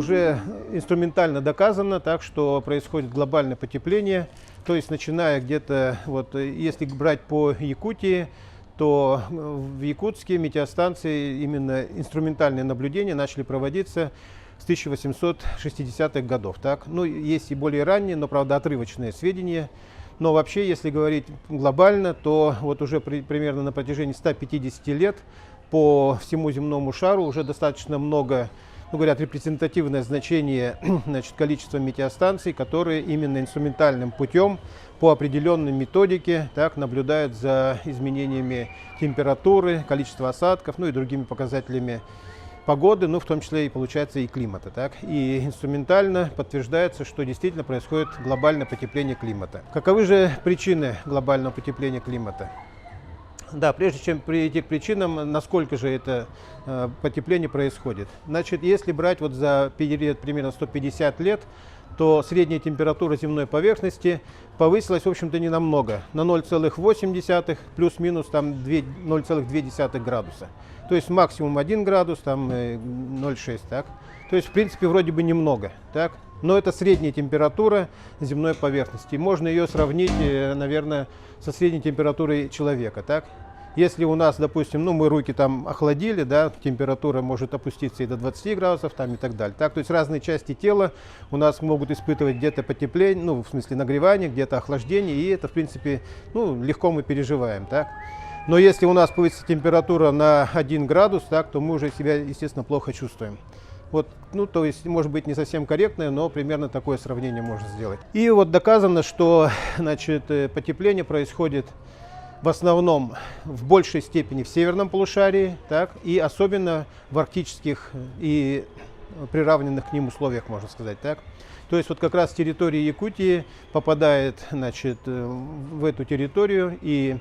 уже инструментально доказано, так что происходит глобальное потепление. То есть начиная где-то, вот, если брать по Якутии, то в Якутске метеостанции именно инструментальные наблюдения начали проводиться с 1860-х годов. Так? Ну, есть и более ранние, но, правда, отрывочные сведения. Но вообще, если говорить глобально, то вот уже примерно на протяжении 150 лет по всему земному шару уже достаточно много, ну, говорят, репрезентативное значение, значит, количества метеостанций, которые именно инструментальным путем по определенной методике так, наблюдают за изменениями температуры, количества осадков, ну и другими показателями погоды, ну в том числе и получается и климата. Так. И инструментально подтверждается, что действительно происходит глобальное потепление климата. Каковы же причины глобального потепления климата? Да, прежде чем перейти к причинам, насколько же это потепление происходит. Значит, если брать вот за период примерно 150 лет, то средняя температура земной поверхности повысилась, в общем-то, не намного, на 0,8, плюс-минус там 0,2 градуса. То есть максимум 1 градус, там 0,6, так. То есть, в принципе, вроде бы немного, так. Но это средняя температура земной поверхности. Можно ее сравнить, наверное, со средней температурой человека, так. Если у нас, допустим, ну, мы руки там охладили, да, температура может опуститься и до 20 градусов там, и так далее. Так, то есть разные части тела у нас могут испытывать где-то потепление, ну, в смысле нагревание, где-то охлаждение, и это, в принципе, ну, легко мы переживаем. Так. Но если у нас повысится температура на 1 градус, так, то мы уже себя, естественно, плохо чувствуем. Вот, ну, то есть, может быть, не совсем корректное, но примерно такое сравнение можно сделать. И вот доказано, что, значит, потепление происходит в основном в большей степени в северном полушарии, так, и особенно в арктических и приравненных к ним условиях, можно сказать. Так. То есть вот как раз территория Якутии попадает, значит, в эту территорию, и,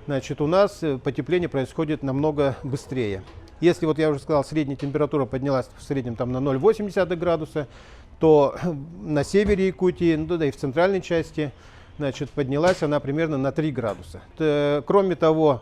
значит, у нас потепление происходит намного быстрее. Если, вот я уже сказал, средняя температура поднялась в среднем там, на 0,8 градуса, то на севере Якутии, ну, да и в центральной части, значит, поднялась она примерно на 3 градуса. Кроме того,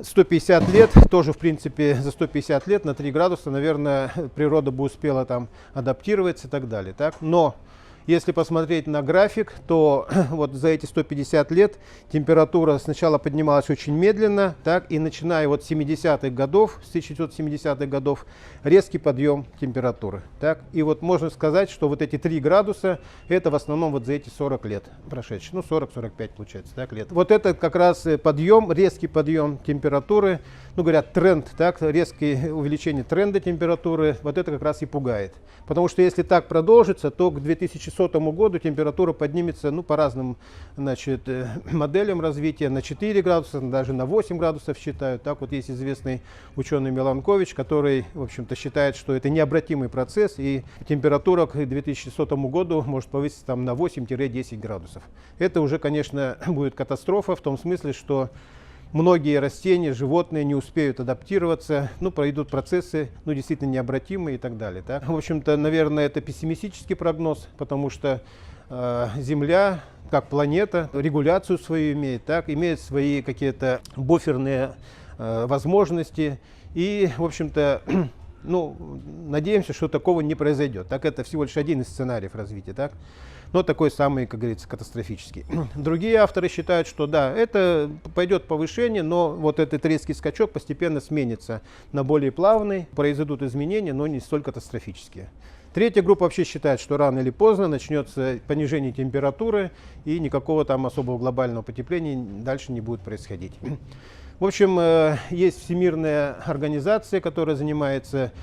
150 лет, тоже, в принципе, за 150 лет на 3 градуса, наверное, природа бы успела там адаптироваться и так далее. Так? Но если посмотреть на график, то вот за эти 150 лет температура сначала поднималась очень медленно, так, и начиная вот с 70-х годов, с 1970-х годов, резкий подъем температуры. Так. И вот можно сказать, что вот эти 3 градуса, это в основном вот за эти 40 лет прошедшие, ну 40-45 получается, так, лет. Вот это как раз подъем, резкий подъем температуры, ну говорят тренд, так, резкое увеличение тренда температуры, вот это как раз и пугает. Потому что если так продолжится, то к 2100 году температура поднимется, ну, по разным, значит, моделям развития на 4 градуса, даже на 8 градусов считают. Так вот есть известный ученый Меланкович, который, в общем-то, считает, что это необратимый процесс, и температура к 2100 году может повыситься там на 8-10 градусов. Это уже, конечно, будет катастрофа в том смысле, что многие растения, животные не успеют адаптироваться, ну, пройдут процессы, ну, действительно необратимые и так далее. Так? В общем-то, наверное, это пессимистический прогноз, потому что Земля, как планета, регуляцию свою имеет, так, имеет свои какие-то буферные возможности. И, в общем-то, ну, надеемся, что такого не произойдет. Так, это всего лишь один из сценариев развития. Так? Но такой самый, как говорится, катастрофический. Другие авторы считают, что да, это пойдет повышение, но вот этот резкий скачок постепенно сменится на более плавный, произойдут изменения, но не столь катастрофические. Третья группа вообще считает, что рано или поздно начнется понижение температуры, и никакого там особого глобального потепления дальше не будет происходить. В общем, есть Всемирная организация, которая занимается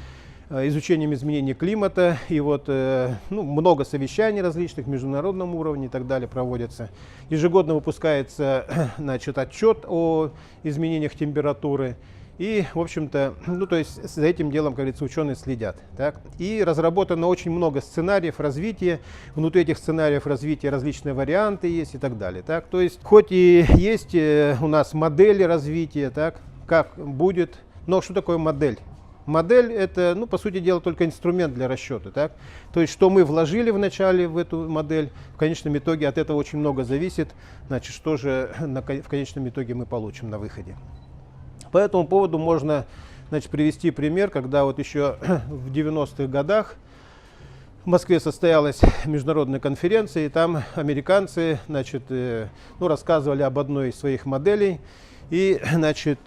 изучением изменений климата, и вот ну, много совещаний различных, в международном уровне и так далее проводятся. Ежегодно выпускается, значит, отчет о изменениях температуры, и, в общем-то, ну, то есть за этим делом, как говорится, ученые следят. Так? И разработано очень много сценариев развития, внутри этих сценариев развития различные варианты есть и так далее. Так? То есть, хоть и есть у нас модели развития, так, как будет, но что такое модель? Модель – это, ну, по сути дела, только инструмент для расчета. Так? То есть, что мы вложили вначале в эту модель, в конечном итоге от этого очень много зависит, значит, что же в конечном итоге мы получим на выходе. По этому поводу можно, значит, привести пример, когда вот еще в 90-х годах В Москве состоялась международная конференция, и там американцы, значит, рассказывали об одной из своих моделей. И, значит,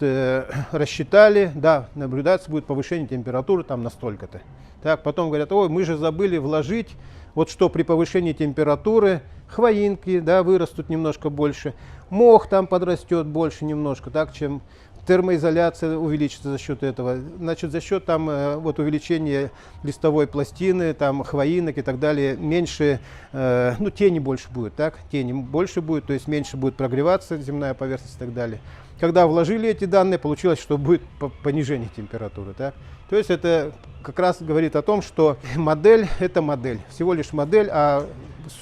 рассчитали, да, наблюдаться будет повышение температуры там на столько-то. Так, потом говорят, ой, мы же забыли вложить, вот что при повышении температуры хвоинки, да, вырастут немножко больше, мох там подрастет больше немножко, так, чем термоизоляция увеличится за счет этого. Значит, за счет там вот увеличения листовой пластины, там хвоинок и так далее, меньше, тени больше будет, так, тени больше будет, то есть меньше будет прогреваться земная поверхность и так далее. Когда вложили эти данные, получилось, что будет понижение температуры, так. То есть это как раз говорит о том, что модель – это модель, всего лишь модель, а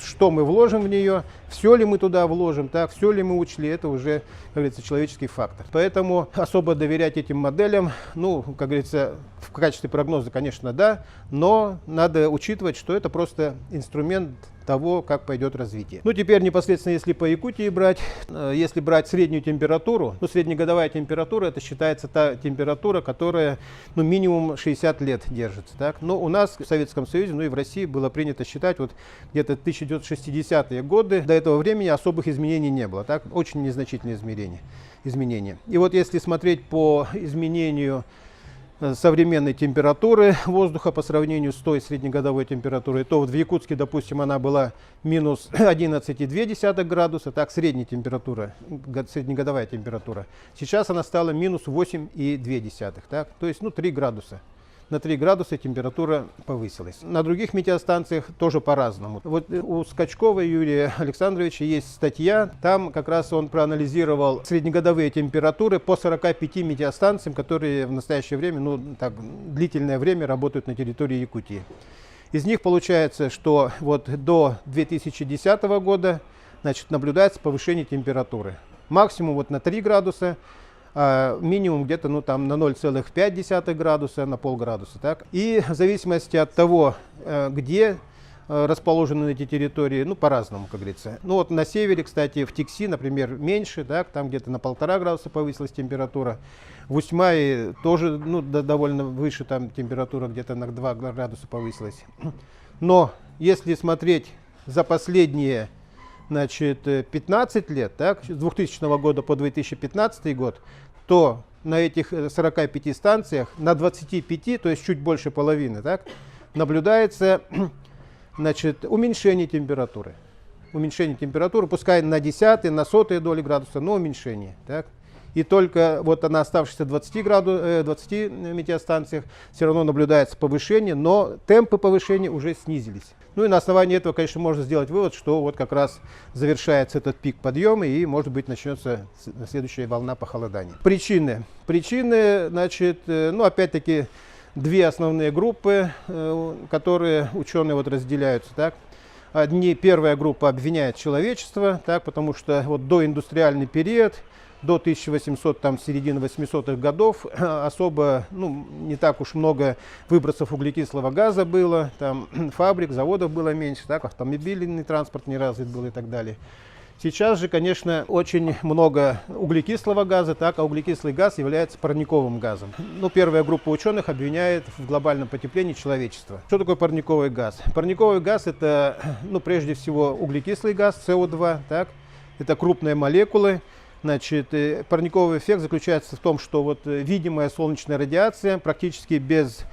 что мы вложим в нее, все ли мы туда вложим, так, все ли мы учли, это уже, как говорится, человеческий фактор. Поэтому особо доверять этим моделям, как говорится, в качестве прогноза, конечно, да, но надо учитывать, что это просто инструмент того, как пойдет развитие. Теперь непосредственно, если по Якутии брать, если брать среднюю температуру, среднегодовая температура, это считается та температура, которая, минимум 60 лет держится, так. Но у нас в Советском Союзе, и в России было принято считать, вот где-то 1960-е годы, до этого времени особых изменений не было, так, очень незначительные изменения. И вот если смотреть по изменению современной температуры воздуха по сравнению с той среднегодовой температурой, то вот в Якутске, допустим, она была минус 11,2 градуса, так, среднегодовая температура. Сейчас она стала минус 8,2, так, то есть 3 градуса. На 3 градуса температура повысилась. На других метеостанциях тоже по-разному. Вот у Скачкова Юрия Александровича есть статья, там как раз он проанализировал среднегодовые температуры по 45 метеостанциям, которые в настоящее время, длительное время работают на территории Якутии. Из них получается, что вот до 2010 года, значит, наблюдается повышение температуры. Максимум вот на 3 градуса, минимум где-то на 0,5 градуса, на полградуса. Так? И в зависимости от того, где расположены эти территории, по-разному, как говорится. Вот на севере, кстати, в Тикси, например, меньше, так? Там где-то на 1,5 градуса повысилась температура. В Усьмае тоже довольно выше, там температура где-то на 2 градуса повысилась. Но если смотреть за последние 15 лет, так, с 2000 года по 2015 год, то на этих 45 станциях, на 25, то есть чуть больше половины, так, наблюдается уменьшение температуры. Уменьшение температуры, пускай на 10-е, на 100-е доли градуса, но уменьшение. Так. И только вот на оставшихся 20 метеостанциях все равно наблюдается повышение, но темпы повышения уже снизились. И на основании этого, конечно, можно сделать вывод, что вот как раз завершается этот пик подъема и, может быть, начнется следующая волна похолодания. Причины, значит, опять-таки, две основные группы, которые ученые разделяются. Так. Первая группа обвиняет человечество, так, потому что вот доиндустриальный период, до 1800, середины 800-х годов особо, не так уж много выбросов углекислого газа было, там фабрик, заводов было меньше, так, автомобильный транспорт не развит был и так далее. Сейчас же, конечно, очень много углекислого газа, так, а углекислый газ является парниковым газом. Первая группа ученых обвиняет в глобальном потеплении человечества. Что такое парниковый газ? Парниковый газ – это, прежде всего, углекислый газ, СО2, так, это крупные молекулы. Значит, парниковый эффект заключается в том, что вот видимая солнечная радиация практически без,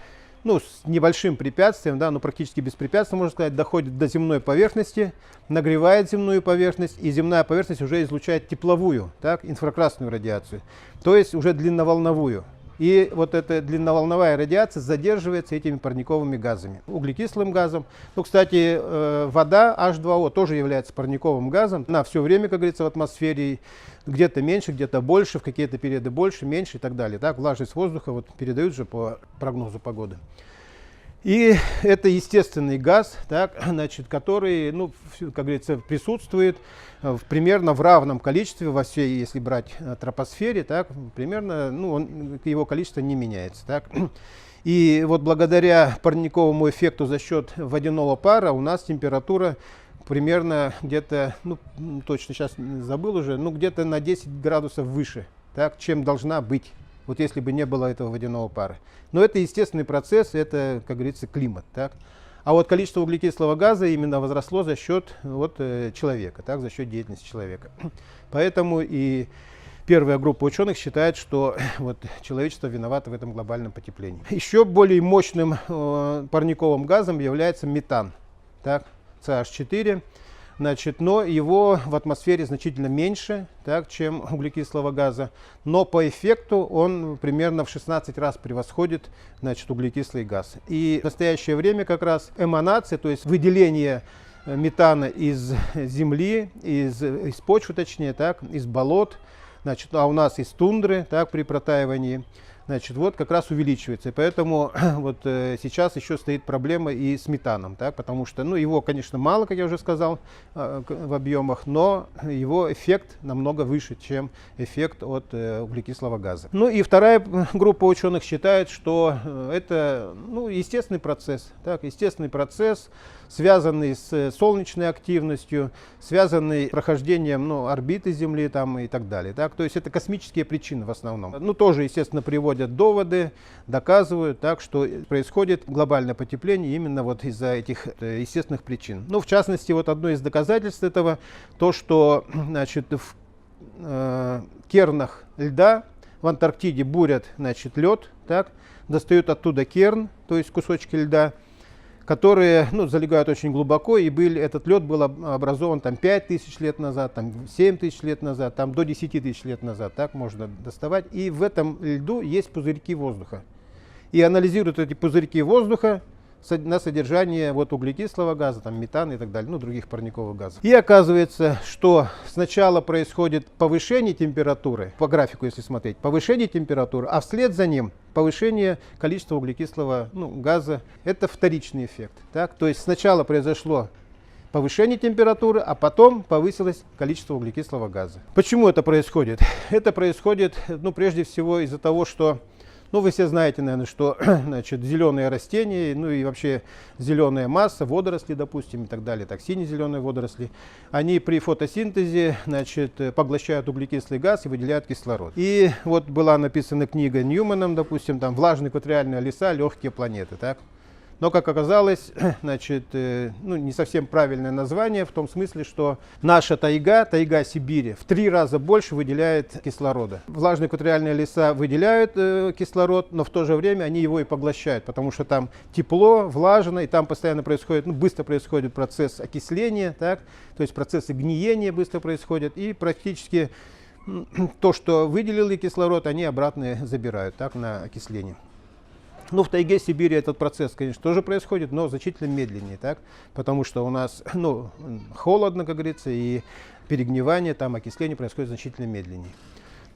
с небольшим препятствием, да, практически беспрепятственно, можно сказать, доходит до земной поверхности, нагревает земную поверхность, и земная поверхность уже излучает тепловую, так, инфракрасную радиацию, то есть уже длинноволновую. И вот эта длинноволновая радиация задерживается этими парниковыми газами, углекислым газом. Кстати, вода H2O тоже является парниковым газом. Она все время, как говорится, в атмосфере где-то меньше, где-то больше, в какие-то периоды больше, меньше и так далее. Так, влажность воздуха передают же по прогнозу погоды. И это естественный газ, так, значит, который, как говорится, присутствует примерно в равном количестве во всей, если брать тропосфере, так, примерно, его количество не меняется. Так. И вот благодаря парниковому эффекту за счет водяного пара у нас температура примерно где-то, точно сейчас забыл уже, где-то на 10 градусов выше, так, чем должна быть. Вот если бы не было этого водяного пара. Но это естественный процесс, это, как говорится, климат. Так? А вот количество углекислого газа именно возросло за счет вот, человека, так, за счет деятельности человека. Поэтому и первая группа ученых считает, что вот, человечество виновато в этом глобальном потеплении. Еще более мощным парниковым газом является метан, так, CH4. Значит, но его в атмосфере значительно меньше, так, чем углекислого газа, но по эффекту он примерно в 16 раз превосходит, значит, углекислый газ. И в настоящее время как раз эманация, то есть выделение метана из земли, из почвы, точнее, так, из болот, значит, а у нас из тундры, так, при протаивании, значит, вот как раз увеличивается. И поэтому вот сейчас еще стоит проблема и с метаном, так, потому что, ну, его, конечно, мало, как я уже сказал, в объемах, но его эффект намного выше, чем эффект от углекислого газа. Ну и вторая группа ученых считает, что это, ну, естественный процесс, так, естественный процесс, связанный с солнечной активностью, связанный с прохождением, ну, орбиты Земли там, и так далее. Так? То есть это космические причины в основном. Ну, тоже, естественно, приводят доводы, доказывают, так, что происходит глобальное потепление именно вот из-за этих естественных причин. Ну, в частности, вот одно из доказательств этого, то, что, значит, в кернах льда в Антарктиде бурят, значит, лед, так, достают оттуда керн, то есть кусочки льда, которые, ну, залегают очень глубоко, и этот лед был образован там 5000 лет назад, там 7000 лет назад, там до 10 тысяч лет назад, так можно доставать. И в этом льду есть пузырьки воздуха. И анализируют эти пузырьки воздуха на содержание вот углекислого газа, там, метана и так далее, ну, других парниковых газов. И оказывается, что сначала происходит повышение температуры, по графику, если смотреть, повышение температуры, а вслед за ним повышение количества углекислого, ну, газа. Это вторичный эффект. Так? То есть сначала произошло повышение температуры, а потом повысилось количество углекислого газа. Почему это происходит? Это происходит, ну, прежде всего из-за того, что, ну, вы все знаете, наверное, что, значит, зеленые растения, ну и вообще зеленая масса, водоросли, допустим, и так далее, так, сине-зеленые водоросли, они при фотосинтезе, значит, поглощают углекислый газ и выделяют кислород. И вот была написана книга Ньюманом, допустим, там «Влажные экваториальные леса, легкие планеты», так. Но, как оказалось, значит, ну, не совсем правильное название, в том смысле, что наша тайга Сибири, в 3 раза больше выделяет кислорода. Влажные экваториальные леса выделяют кислород, но в то же время они его и поглощают, потому что там тепло, влажно, и там постоянно происходит, ну, быстро происходит процесс окисления, так, то есть процессы гниения быстро происходят, и практически то, что выделили кислород, они обратно забирают, так, на окисление. Ну, в тайге Сибири этот процесс, конечно, тоже происходит, но значительно медленнее, так? Потому что у нас, ну, холодно, как говорится, и перегнивание, там окисление происходит значительно медленнее.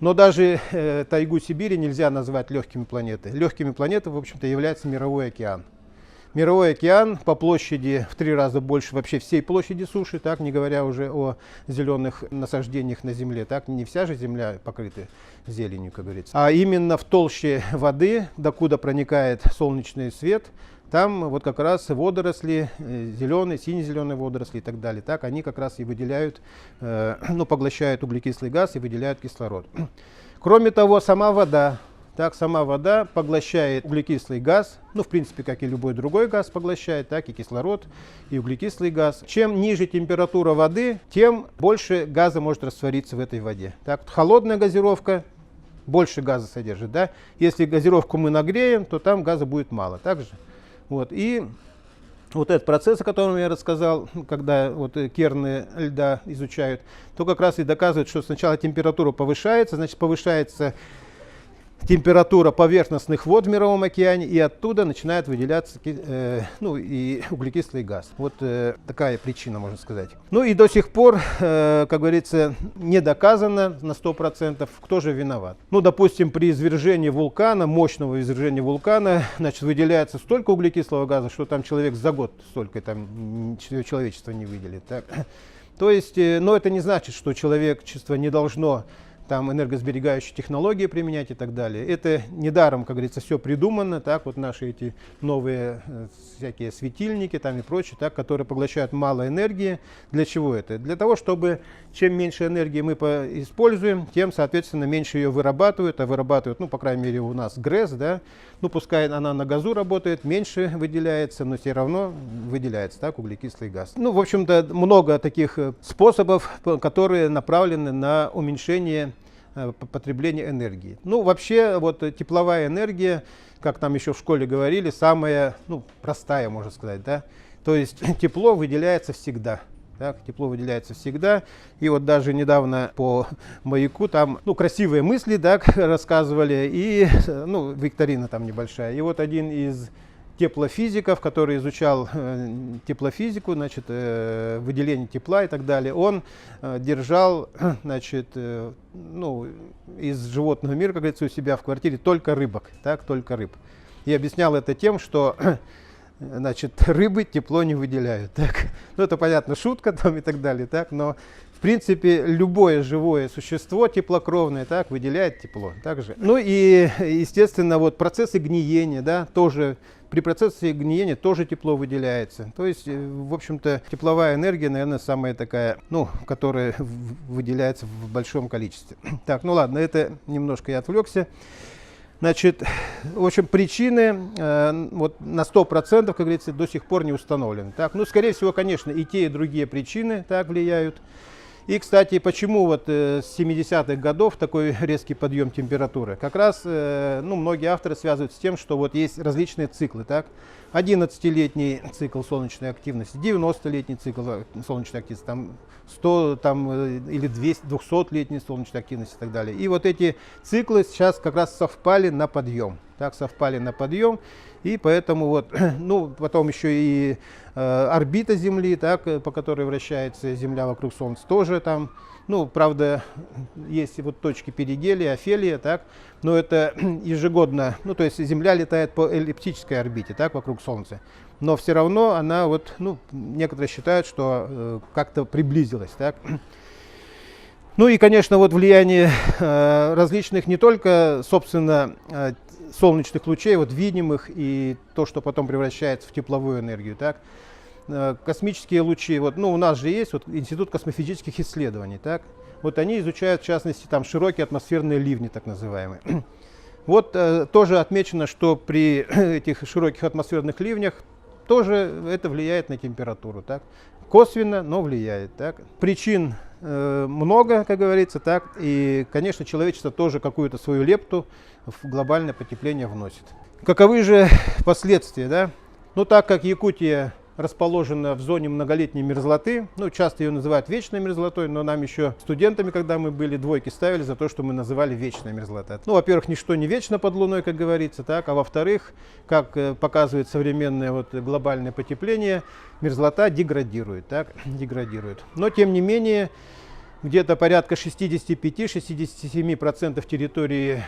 Но даже тайгу Сибири нельзя назвать легкими планетами. Легкими планетами, в общем-то, является Мировой океан. Мировой океан по площади в 3 раза больше вообще всей площади суши, так, не говоря уже о зеленых насаждениях на Земле. Так, не вся же Земля покрыта зеленью, как говорится. А именно в толще воды, докуда проникает солнечный свет, там вот как раз водоросли, зеленые, сине-зеленые водоросли и так далее, так, они как раз и выделяют, ну, поглощают углекислый газ и выделяют кислород. Кроме того, сама вода поглощает углекислый газ, ну, в принципе, как и любой другой газ поглощает, так и кислород, и углекислый газ. Чем ниже температура воды, тем больше газа может раствориться в этой воде. Так, холодная газировка больше газа содержит, да? Если газировку мы нагреем, то там газа будет мало, также. Вот, и вот этот процесс, о котором я рассказал, когда вот керны льда изучают, то как раз и доказывает, что сначала температура повышается, значит, повышается температура поверхностных вод в Мировом океане, и оттуда начинает выделяться ну, и углекислый газ. Вот такая причина, можно сказать. Ну и до сих пор, как говорится, не доказано на 100%, кто же виноват. Ну, допустим, при извержении вулкана, мощного извержения вулкана, значит, выделяется столько углекислого газа, что там человек за год столько там человечество не выделит. Так? То есть, но это не значит, что человечество не должно там энергосберегающие технологии применять и так далее. Это недаром, как говорится, все придумано, так вот наши эти новые всякие светильники там и прочее, так, которые поглощают мало энергии. Для чего это? Для того, чтобы чем меньше энергии мы используем, тем, соответственно, меньше ее вырабатывают, а вырабатывают, ну, по крайней мере, у нас ГРЭС, да, ну, пускай она на газу работает, меньше выделяется, но все равно выделяется, так, углекислый газ. Ну, в общем-то, много таких способов, которые направлены на уменьшение потребления энергии. Ну, вообще, вот тепловая энергия, как там еще в школе говорили, самая, ну, простая, можно сказать, да, то есть тепло выделяется всегда. Так, тепло выделяется всегда. И вот даже недавно по маяку там, ну, красивые мысли, так, рассказывали, и, ну, викторина там небольшая. И вот один из теплофизиков, который изучал теплофизику, значит, выделение тепла и так далее, он держал, значит, ну, из животного мира, как говорится, у себя в квартире только рыбок, так, только рыб. И объяснял это тем, что значит, рыбы тепло не выделяют. Так. Ну, это, понятно, шутка там и так далее, так, но, в принципе, любое живое существо теплокровное, так, выделяет тепло. Также. Ну и, естественно, вот процессы гниения, да, тоже, при процессе гниения тоже тепло выделяется. То есть, в общем-то, тепловая энергия, наверное, самая такая, ну, которая выделяется в большом количестве. Так, ну ладно, это немножко я отвлекся. Значит, в общем, причины вот на 100%, как говорится, до сих пор не установлены. Так? Ну, скорее всего, конечно, и те, и другие причины так влияют. И, кстати, почему вот с 70-х годов такой резкий подъем температуры? Как раз, ну, многие авторы связывают с тем, что вот есть различные циклы. Так? 11-летний цикл солнечной активности, 90-летний цикл солнечной активности, там 100 там, или 200-летней солнечной активности и так далее. И вот эти циклы сейчас как раз совпали на подъем. Так, совпали на подъем. И поэтому вот, ну, потом еще и орбита Земли, так, по которой вращается Земля вокруг Солнца, тоже там, ну, правда, есть вот точки перигелия, афелия, так, но это ежегодно, ну, то есть Земля летает по эллиптической орбите, так, вокруг Солнца, но все равно она вот, ну, некоторые считают, что как-то приблизилась, так. Ну и, конечно, вот влияние различных не только, собственно, солнечных лучей, вот видимых, и то, что потом превращается в тепловую энергию, так. Космические лучи, вот, ну, у нас же есть вот, Институт космофизических исследований, так. Вот они изучают, в частности, там широкие атмосферные ливни, так называемые. Вот тоже отмечено, что при этих широких атмосферных ливнях тоже это влияет на температуру, так. Косвенно, но влияет, так. Причин много, как говорится, так, и, конечно, человечество тоже какую-то свою лепту в глобальное потепление вносит. Каковы же последствия, да? Ну, так как Якутия расположена в зоне многолетней мерзлоты, ну, часто ее называют вечной мерзлотой, но нам еще студентами, когда мы были, двойки ставили за то, что мы называли вечная мерзлота. Ну, во-первых, ничто не вечно под Луной, как говорится, так, а во-вторых, как показывает современное вот глобальное потепление, мерзлота деградирует, так, деградирует. Но, тем не менее, где-то порядка 65-67% территории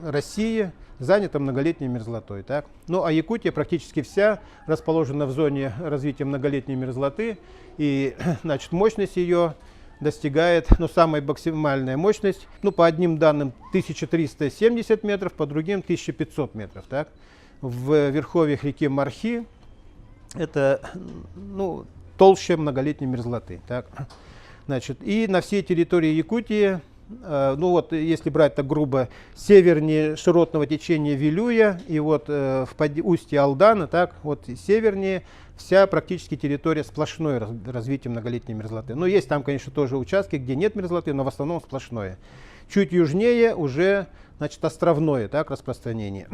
России занята многолетней мерзлотой. Так? Ну а Якутия практически вся расположена в зоне развития многолетней мерзлоты. И, значит, мощность ее достигает, ну, самая максимальная мощность, ну, по одним данным 1370 метров, по другим 1500 метров. Так? В верховьях реки Мархи это, ну, толще многолетней мерзлоты. Так? Значит, и на всей территории Якутии, ну вот если брать так грубо, севернее широтного течения Вилюя и вот в устье Алдана, так, вот севернее вся практически территория сплошное развитие многолетней мерзлоты. Но есть там, конечно, тоже участки, где нет мерзлоты, но в основном сплошное. Чуть южнее уже, значит, островное, так, распространение.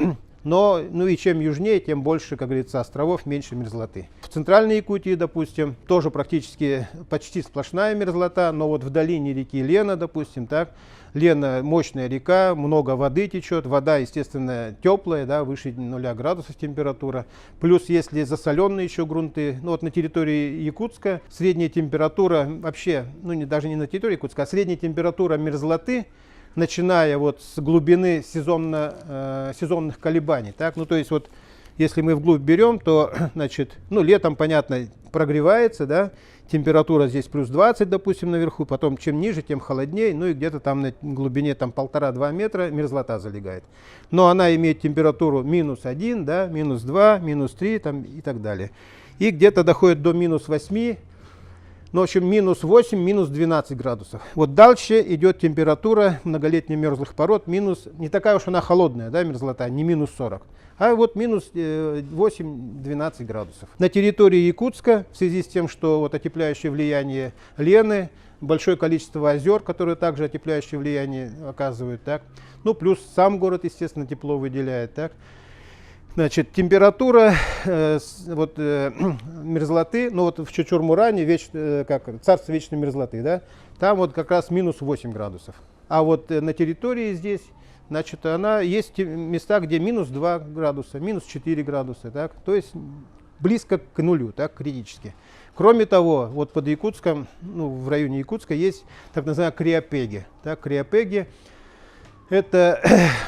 Но, ну и чем южнее, тем больше, как говорится, островов, меньше мерзлоты. В центральной Якутии, допустим, тоже практически почти сплошная мерзлота, но вот в долине реки Лена, допустим, так, Лена мощная река, много воды течет, вода, естественно, теплая, да, выше 0 градусов температура. Плюс, если засоленные еще грунты, ну вот на территории Якутска средняя температура вообще, ну даже не на территории Якутска, а средняя температура мерзлоты, начиная вот с глубины сезонных колебаний. Так? Ну, то есть вот если мы вглубь берем, то, значит, ну, летом, понятно, прогревается, да, температура здесь плюс 20, допустим, наверху, потом чем ниже, тем холоднее, ну и где-то там на глубине там 1,5-2 метра мерзлота залегает. Но она имеет температуру минус 1, да, минус 2, минус 3 там, и так далее. И где-то доходит до минус 8, ну, в общем, минус 8, минус 12 градусов. Вот дальше идет температура многолетних мерзлых пород, минус, не такая уж она холодная, да, мерзлота, не минус 40, а вот минус 8-12 градусов. На территории Якутска, в связи с тем, что вот отепляющее влияние Лены, большое количество озер, которые также отепляющее влияние оказывают, так, ну, плюс сам город, естественно, тепло выделяет, так. Значит, температура мерзлоты, ну вот в Чучур-Муране, царство вечной мерзлоты, да, там вот как раз минус 8 градусов. А вот на территории здесь, значит, есть места, где минус 2 градуса, минус 4 градуса, так, то есть близко к нулю, так, критически. Кроме того, вот под Якутском, ну, в районе Якутска есть так называемые криопеги. Так, криопеги — это,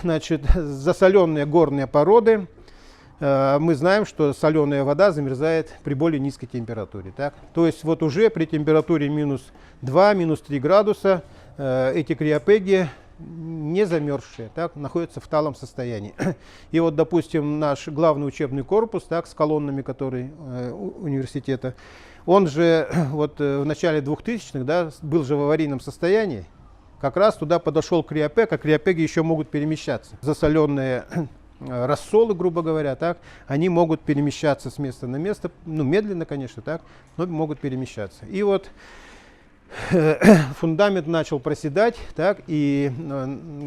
значит, засоленные горные породы. Мы знаем, что соленая вода замерзает при более низкой температуре. Так? То есть вот уже при температуре минус 2, минус 3 градуса эти криопеги не замерзшие, так, находятся в талом состоянии. И вот, допустим, наш главный учебный корпус, так, с колоннами, который университета, он же вот в начале 2000-х, да, был же в аварийном состоянии. Как раз туда подошел криопег, а криопеги еще могут перемещаться. Засоленные рассолы, грубо говоря, так, они могут перемещаться с места на место, ну, медленно, конечно, так, но могут перемещаться. И вот фундамент начал проседать, так, и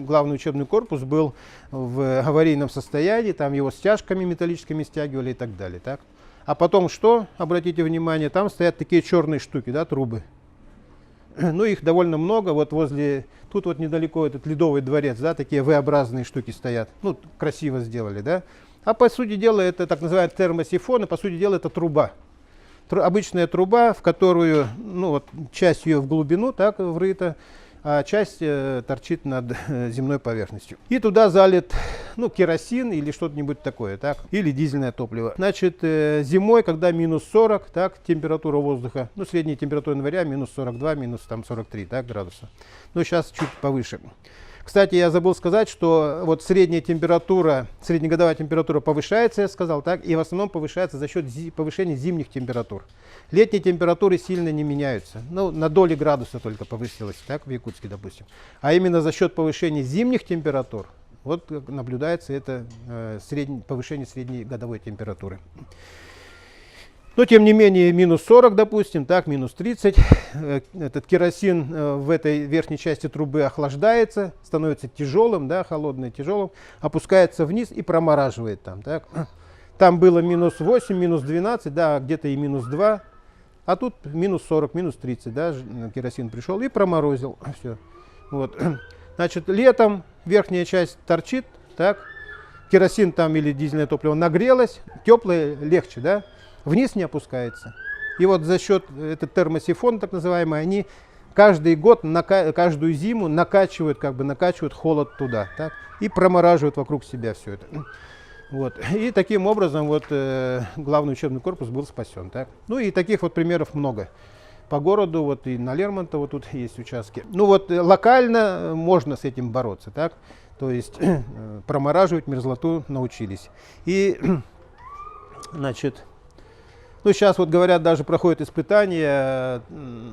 главный учебный корпус был в аварийном состоянии, там его стяжками металлическими стягивали и так далее, так. А потом что, обратите внимание, там стоят такие черные штуки, да, трубы. Ну, их довольно много, вот возле, тут вот недалеко этот Ледовый дворец, да, такие V-образные штуки стоят, ну, красиво сделали, да. А по сути дела это так называемый термосифон, и по сути дела это труба. Обычная труба, в которую, ну, вот часть ее в глубину, так, врыта, а часть торчит над земной поверхностью. И туда залит, ну, керосин или что-нибудь такое, так, или дизельное топливо. Значит, зимой, когда минус 40, так, температура воздуха, ну, средняя температура января минус 42, минус там 43, так, градуса. Ну, сейчас чуть повыше. Кстати, я забыл сказать, что вот средняя температура, среднегодовая температура повышается, я сказал, так, и в основном повышается за счет повышения зимних температур. Летние температуры сильно не меняются, ну, на доли градуса только повысилось, так, в Якутске, допустим. А именно за счет повышения зимних температур, вот наблюдается это повышение средней годовой температуры. Но, тем не менее, минус 40, допустим, так, минус 30. Этот керосин в этой верхней части трубы охлаждается, становится тяжелым, да, холодным, тяжелым, опускается вниз и промораживает там. Так. Там было минус 8, минус 12, да, где-то и минус 2. А тут минус 40, минус 30, да, керосин пришел и проморозил. Все. Вот. Значит, летом верхняя часть торчит, так, керосин там или дизельное топливо нагрелось, теплое легче, да. Вниз не опускается. И вот за счет этот термосифон, так называемый, они каждый год, каждую зиму накачивают холод туда, так, и промораживают вокруг себя все это. Вот. И таким образом вот, главный учебный корпус был спасен. Так. Ну и таких вот примеров много. По городу, вот и на Лермонтово тут есть участки. Ну вот локально можно с этим бороться, так. То есть промораживать мерзлоту научились. И, значит, ну, сейчас вот говорят, даже проходят испытания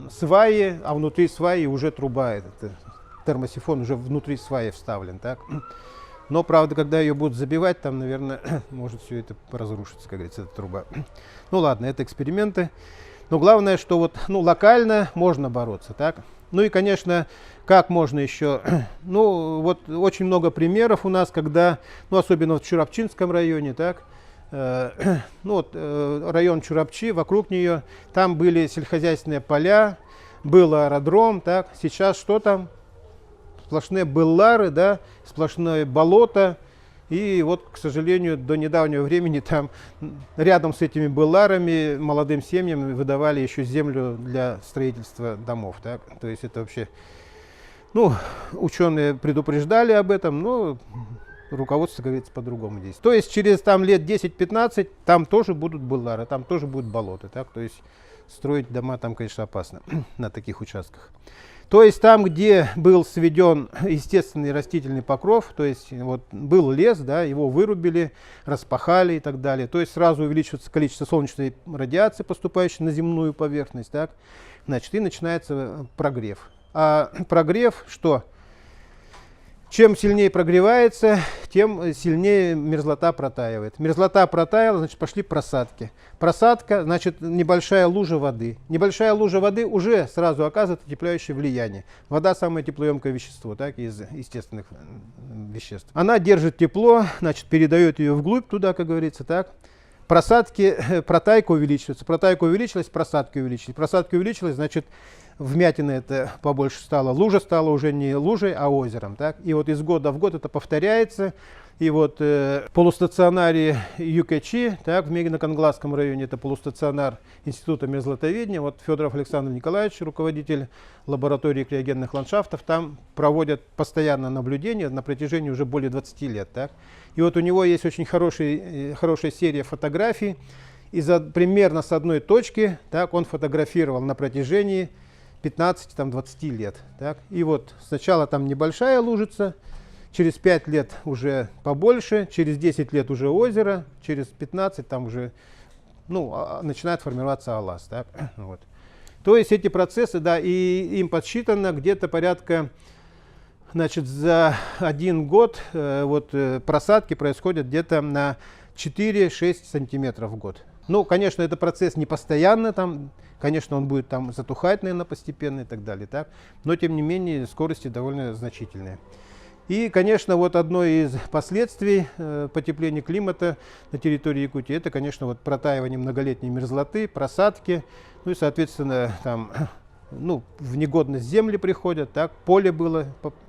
сваи, а внутри сваи уже труба, этот термосифон уже внутри сваи вставлен, так. Но, правда, когда ее будут забивать, там, наверное, может все это разрушиться, как говорится, эта труба. Ну, ладно, это эксперименты. Но главное, что вот, ну, локально можно бороться, так. Ну и, конечно, как можно еще, ну, вот очень много примеров у нас, когда, ну, особенно в Чурапчинском районе, так, ну вот район Чурапчи, вокруг нее, там были сельскохозяйственные поля, был аэродром, так, сейчас что там? Сплошные быллары, да, сплошное болото, и вот, к сожалению, до недавнего времени там рядом с этими былларами молодым семьям выдавали еще землю для строительства домов, так, то есть это вообще, ну, ученые предупреждали об этом, но руководство, как говорится, по-другому действует. То есть через там лет 10-15 там тоже будут быллары, там тоже будут болота. Так? То есть строить дома там, конечно, опасно на таких участках. То есть там, где был сведен естественный растительный покров, то есть вот был лес, да, его вырубили, распахали и так далее, то есть сразу увеличивается количество солнечной радиации, поступающей на земную поверхность, так, значит, и начинается прогрев. А прогрев что? Чем сильнее прогревается, тем сильнее мерзлота протаивает. Мерзлота протаяла, значит, пошли просадки. Просадка, значит, небольшая лужа воды. Небольшая лужа воды уже сразу оказывает отепляющее влияние. Вода самое теплоемкое вещество, так, из естественных веществ. Она держит тепло, значит, передает ее вглубь туда, как говорится, так. Просадки, протайка увеличивается. Протайка увеличилась, просадки увеличились. Просадки увеличилась, значит, вмятина это побольше стала, лужа стала уже не лужей, а озером. Так? И вот из года в год это повторяется. И вот в полустационаре ЮКЧ, так, в Мегино-Конгласском районе, это полустационар Института мерзлотоведения, вот Федоров Александр Николаевич, руководитель лаборатории криогенных ландшафтов, там проводят постоянно наблюдения на протяжении уже более 20 лет. Так? И вот у него есть очень хорошая серия фотографий, и примерно с одной точки, так, он фотографировал на протяжении 15-20 лет. Так. И вот сначала там небольшая лужица, через 5 лет уже побольше, через 10 лет уже озеро, через 15 там уже начинает формироваться алаз. Так. Вот. То есть эти процессы, да, и им подсчитано где-то порядка, значит, за 1 год просадки происходят где-то на 4-6 сантиметров в год. Ну, конечно, это процесс не постоянно, там, конечно, он будет там затухать, наверное, постепенно и так далее, так? Но, тем не менее, скорости довольно значительные. И, конечно, вот одно из последствий потепления климата на территории Якутии, это, конечно, вот протаивание многолетней мерзлоты, просадки, ну и, соответственно, там, в негодность земли приходят, так, поле было,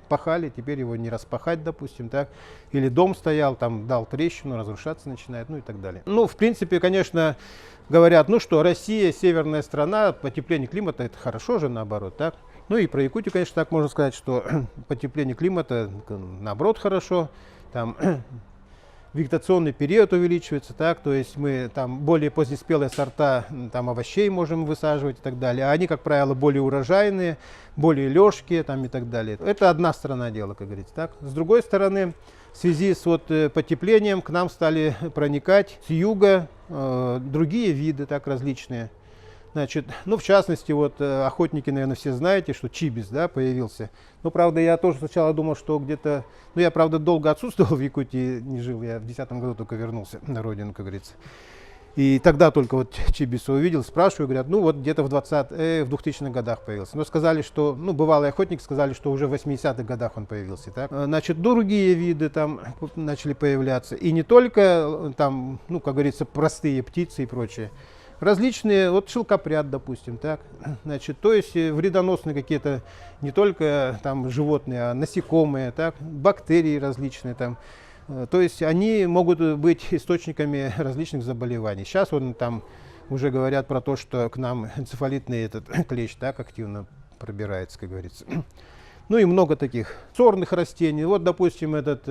пахали, теперь его не распахать, допустим, так, или дом стоял, там дал трещину, разрушаться начинает, ну и так далее. Ну, в принципе, конечно, говорят, ну что, Россия, северная страна, потепление климата, это хорошо же, наоборот, так. Ну и про Якутию, конечно, так можно сказать, что потепление климата, наоборот, хорошо, там вегетационный период увеличивается, так, то есть мы там более позднеспелые сорта там овощей можем высаживать и так далее, а они, как правило, более урожайные, более лёжкие там и так далее. Это одна сторона дела, как говорится, так. С другой стороны, в связи с потеплением к нам стали проникать с юга другие виды, так, различные. Значит, в частности, охотники, наверное, все знаете, что чибис, да, появился. Ну, правда, я тоже сначала думал, что где-то... я, правда, долго отсутствовал в Якутии, не жил. Я в 2010 году только вернулся на родину, как говорится. И тогда только чибиса увидел, спрашиваю, говорят, где-то в 2000-х годах появился. Но сказали, что, бывалые охотники сказали, что уже в 80-х годах он появился. Так? Значит, другие виды там начали появляться. И не только там, как говорится, простые птицы и прочее. Различные, шелкопряд, допустим, так, значит, то есть вредоносные какие-то не только там животные, а насекомые, так, бактерии различные там, то есть они могут быть источниками различных заболеваний. Сейчас там уже говорят про то, что к нам энцефалитный этот клещ так активно пробирается, как говорится. Ну и много таких сорных растений. Вот, допустим, этот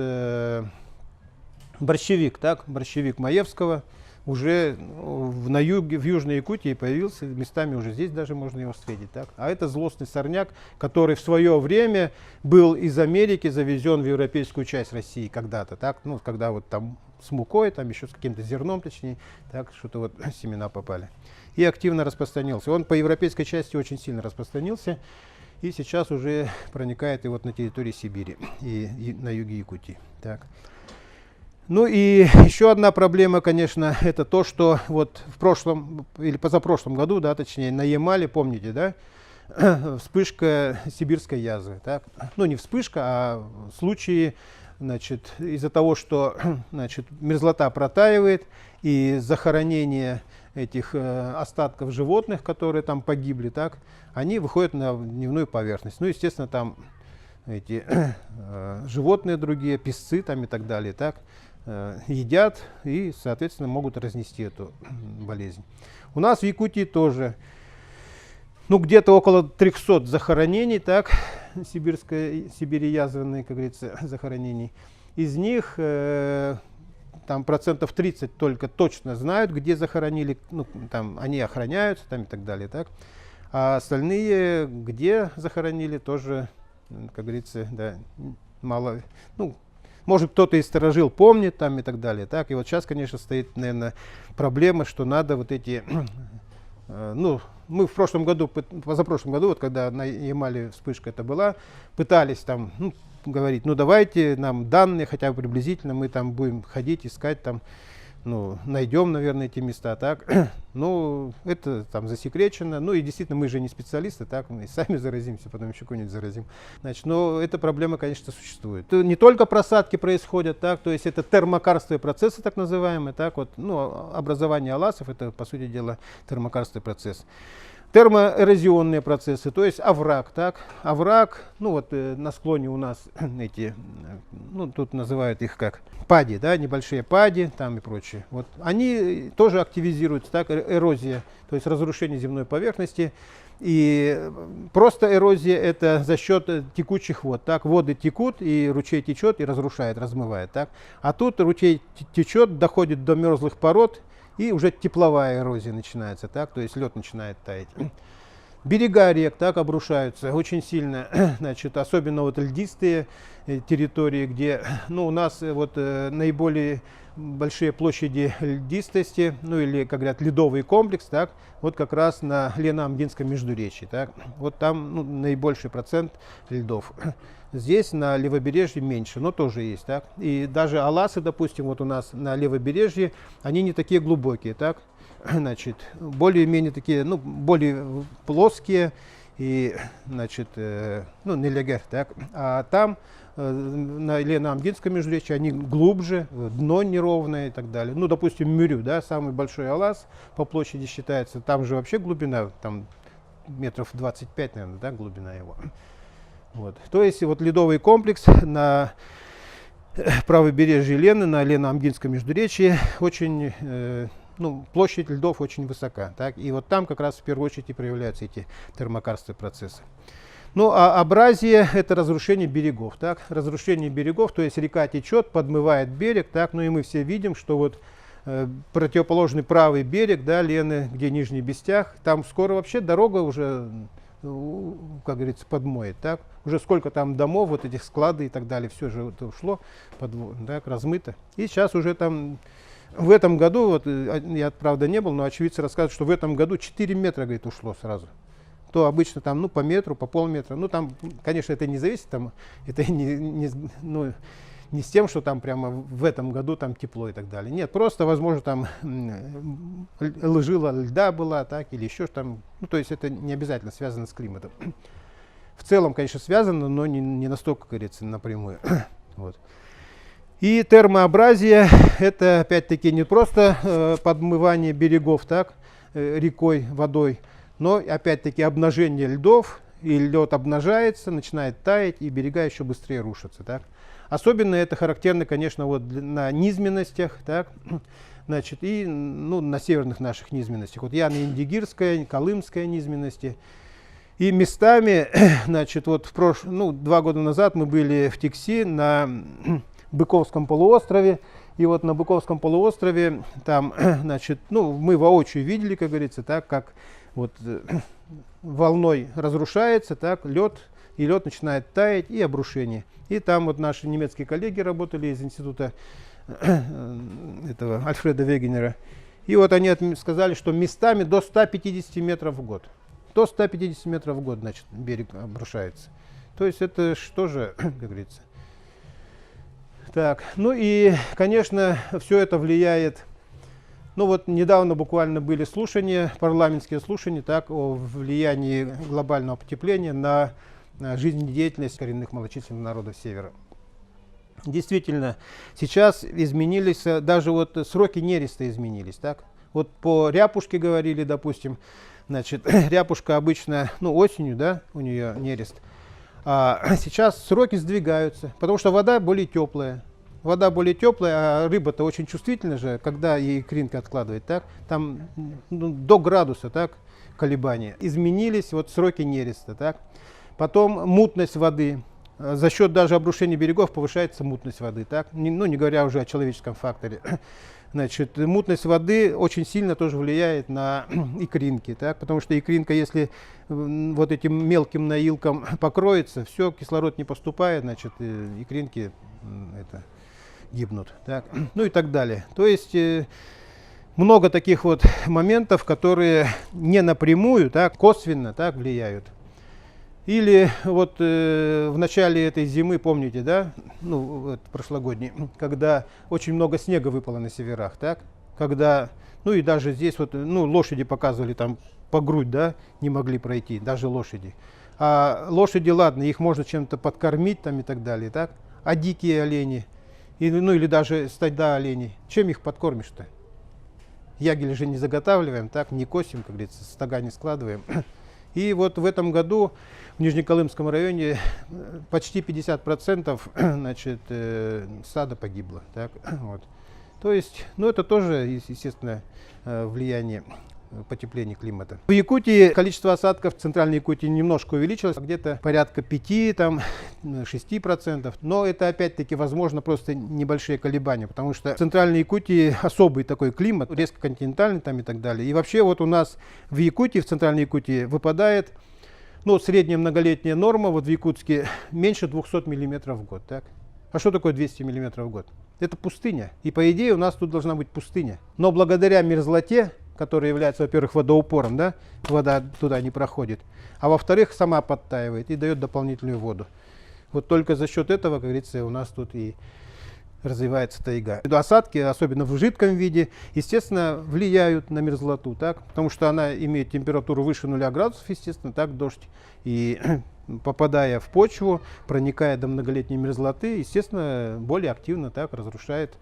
борщевик, так, борщевик Маевского. Уже в Южной Якутии появился, местами уже здесь даже можно его встретить. Так? А это злостный сорняк, который в свое время был из Америки завезен в европейскую часть России когда-то. Так? Когда там с мукой, там еще с каким-то зерном, точнее, так, что-то семена попали. И активно распространился. Он по европейской части очень сильно распространился. И сейчас уже проникает и на территории Сибири, и на юге Якутии. Так. Ну и еще одна проблема, конечно, это то, что в прошлом или позапрошлом году, да, точнее, на Ямале, помните, да, вспышка сибирской язвы. Так? Не вспышка, а случаи, значит, из-за того, что, значит, мерзлота протаивает и захоронение этих остатков животных, которые там погибли, так, они выходят на дневную поверхность. Ну, естественно, там эти животные другие, песцы там и так далее, так, едят и, соответственно, могут разнести эту болезнь. У нас в Якутии тоже, где-то около 300 захоронений, так, сибирязвенные, как говорится, захоронений. Из них там процентов 30 только точно знают, где захоронили, ну, там они охраняются там и так далее, так. А остальные, где захоронили, тоже, как говорится, да, мало, ну, может, кто-то из сторожил помнит там и так далее, так. И вот сейчас, конечно, стоит, наверное, проблема, что надо вот эти, ну, мы в прошлом году, позапрошлом году, вот когда на Ямале вспышка это была, пытались там, ну, говорить, ну давайте нам данные хотя бы приблизительно, мы там будем ходить, искать там, ну, найдем, наверное, эти места, так. Ну, это там засекречено, ну и действительно мы же не специалисты, так, мы сами заразимся, потом еще кого-нибудь заразим. Значит, но эта проблема, конечно, существует. Не только просадки происходят, так, то есть это термокарстовые процессы, так называемые, так, вот, ну, образование аласов, это, по сути дела, термокарстовый процесс. Термоэрозионные процессы, то есть овраг, так, овраг, ну вот на склоне у нас эти, ну тут называют их как пади, да, небольшие пади там и прочее, вот они тоже активизируются, так, эрозия, то есть разрушение земной поверхности, и просто эрозия это за счет текучих вод, так, воды текут и ручей течет и разрушает, размывает, так, а тут ручей течет, доходит до мерзлых пород, и уже тепловая эрозия начинается, так, то есть лед начинает таять. Берега рек так обрушаются очень сильно, значит, особенно вот льдистые территории, где, ну, у нас вот наиболее большие площади льдистости, ну или, как говорят, ледовый комплекс, так, вот как раз на Лено-Амгинском междуречии, так, вот там, ну, наибольший процент льдов. Здесь на левобережье меньше, но тоже есть, так. И даже аласы, допустим, вот у нас на левобережье, они не такие глубокие, так. Значит, более-менее такие, ну, более плоские и, значит, ну, нелегер, так. А там на Лено-Амгинском междуречии они глубже, дно неровное и так далее. Ну, допустим, Мюрю, да, самый большой алас по площади считается, там же вообще глубина, там метров 25, наверное, да, глубина его. Вот. То есть вот ледовый комплекс на правобережье Лены, на Лено-Амгинском междуречии, очень, ну, площадь льдов очень высока. Так? И вот там как раз в первую очередь и проявляются эти термокарстовые процессы. Ну а абразия – это разрушение берегов. Так? Разрушение берегов, то есть река течет, подмывает берег, так? Ну и мы все видим, что вот противоположный правый берег, да, Лены, где Нижний Бестях, там скоро вообще дорога уже, как говорится, подмоет, так, уже сколько там домов, вот этих склады и так далее, все же это ушло, так, размыто. И сейчас уже там, в этом году, вот я, правда, не был, но очевидцы рассказывают, что в этом году 4 метра, говорит, ушло сразу. То обычно там, ну, по метру, по полметра, ну, там, конечно, это не зависит, там, это ну, не с тем, что там прямо в этом году там тепло и так далее. Нет, просто, возможно, там жила льда была, так, или еще там. Ну, то есть это не обязательно связано с климатом. В целом, конечно, связано, но не настолько, как говорится, напрямую. Вот. И термоабразия – это, опять-таки, не просто подмывание берегов, так, рекой, водой, но, опять-таки, обнажение льдов, и лед обнажается, начинает таять, и берега еще быстрее рушатся, так. Особенно это характерно, конечно, вот на низменностях, так, значит, и, ну, на северных наших низменностях. Вот Яно-Индигирская, Колымская низменности. И местами, значит, вот ну, 2 года назад мы были в Тикси на Быковском полуострове. И вот на Быковском полуострове там, значит, ну, мы воочию видели, как говорится, так, как вот волной разрушается, так, лед, и лед начинает таять, и обрушение. И там вот наши немецкие коллеги работали из института этого Альфреда Вегенера. И вот они сказали, что местами до 150 метров в год. До 150 метров в год, значит, берег обрушается. То есть это что же, как говорится. Так, ну и, конечно, все это влияет. Ну вот недавно буквально были слушания, парламентские слушания, так, о влиянии глобального потепления на жизнедеятельность коренных малочисленных народов Севера. Действительно, сейчас изменились, даже вот сроки нереста изменились. Так? Вот по ряпушке говорили, допустим, значит, ряпушка обычно, ну, осенью, да, у нее нерест, а сейчас сроки сдвигаются, потому что вода более теплая. Вода более теплая, а рыба-то очень чувствительна же, когда ей икринка откладывает, так, там, ну, до градуса, так, колебания. Изменились вот сроки нереста, так. Потом мутность воды. За счет даже обрушения берегов повышается мутность воды, так? Ну, не говоря уже о человеческом факторе. Значит, мутность воды очень сильно тоже влияет на икринки, так? Потому что икринка, если вот этим мелким наилком покроется, все, кислород не поступает, значит, икринки гибнут, так? Ну и так далее. То есть много таких вот моментов, которые не напрямую, так, косвенно так влияют. Или вот в начале этой зимы, помните, да, ну, вот, прошлогодней, когда очень много снега выпало на северах, так, когда, ну и даже здесь вот, ну, лошади показывали там по грудь, да, не могли пройти, даже лошади. А лошади, ладно, их можно чем-то подкормить там и так далее, так, а дикие олени, ну или даже стада оленей, чем их подкормишь-то? Ягель же не заготавливаем, так, не косим, как говорится, стога не складываем. И вот в этом году в Нижнеколымском районе почти 50% значит, стада погибло. Так, вот. То есть, ну это тоже, естественно, влияние потепления климата. В Якутии количество осадков в Центральной Якутии немножко увеличилось, где-то порядка 5-6%. Но это опять-таки возможно просто небольшие колебания, потому что в Центральной Якутии особый такой климат, резко континентальный там и так далее. И вообще вот у нас в Якутии, в Центральной Якутии выпадает, ну, средняя многолетняя норма вот в Якутске меньше 200 миллиметров в год. Так? А что такое 200 миллиметров в год? Это пустыня. И по идее у нас тут должна быть пустыня. Но благодаря мерзлоте, которая является, во-первых, водоупором, да, вода туда не проходит, а во-вторых, сама подтаивает и дает дополнительную воду. Вот только за счет этого, как говорится, у нас тут и развивается тайга. Осадки, особенно в жидком виде, естественно, влияют на мерзлоту, так, потому что она имеет температуру выше 0 градусов, естественно, так, дождь, и попадая в почву, проникая до многолетней мерзлоты, естественно, более активно так разрушает,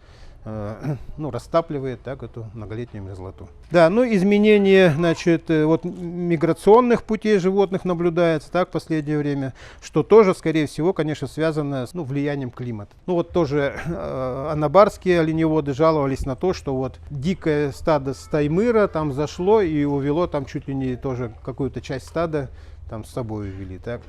ну, растапливает так эту многолетнюю мерзлоту. Да, ну изменение, значит, вот миграционных путей животных наблюдается так в последнее время, что тоже, скорее всего, конечно, связано с влиянием климата. Ну вот тоже анабарские оленеводы жаловались на то, что вот дикое стадо с Таймыра там зашло и увело там чуть ли не тоже какую-то часть стада там с собой увели, так,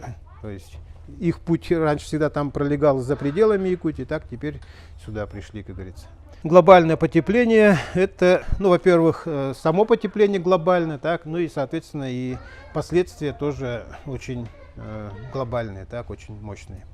то есть их путь раньше всегда там пролегал за пределами Якутии, так теперь сюда пришли, как говорится. Глобальное потепление – это, ну, во-первых, само потепление глобальное, так, ну и, соответственно, и последствия тоже очень глобальные, так, очень мощные.